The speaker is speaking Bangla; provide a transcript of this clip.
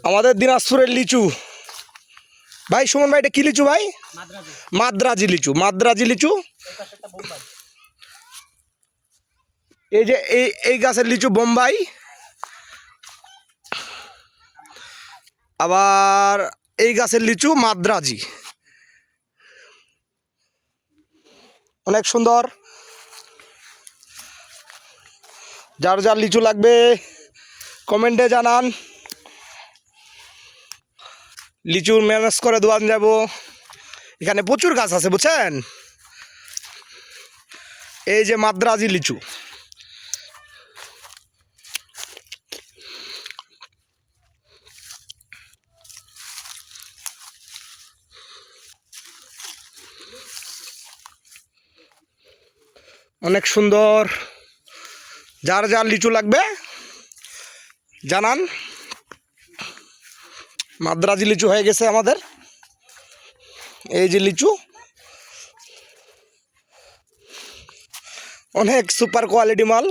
আমাদের দিনাজপুরের লিচু ভাই। সুমন ভাই, এটা কি লিচু ভাই? মাদ্রাজি লিচু। মাদ্রাজি লিচু। এই যে এই গাছের লিচু বোম্বাই, আবার এই গাছের লিচু মাদ্রাজি। অনেক সুন্দর। যার যার লিচু লাগবে কমেন্টে জানান, লিচু ম্যানেজ করে দোয়ান যাব। এখানে প্রচুর গাছ আছে বুঝছেন। এই যে মাদ্রাজি লিচু, অনেক সুন্দর। যার যার লিচু লাগবে জানান। মাদ্রাজি লিচু হয়ে গেছে আমাদের। এই যে লিচু, অনেক সুপার কোয়ালিটি মাল।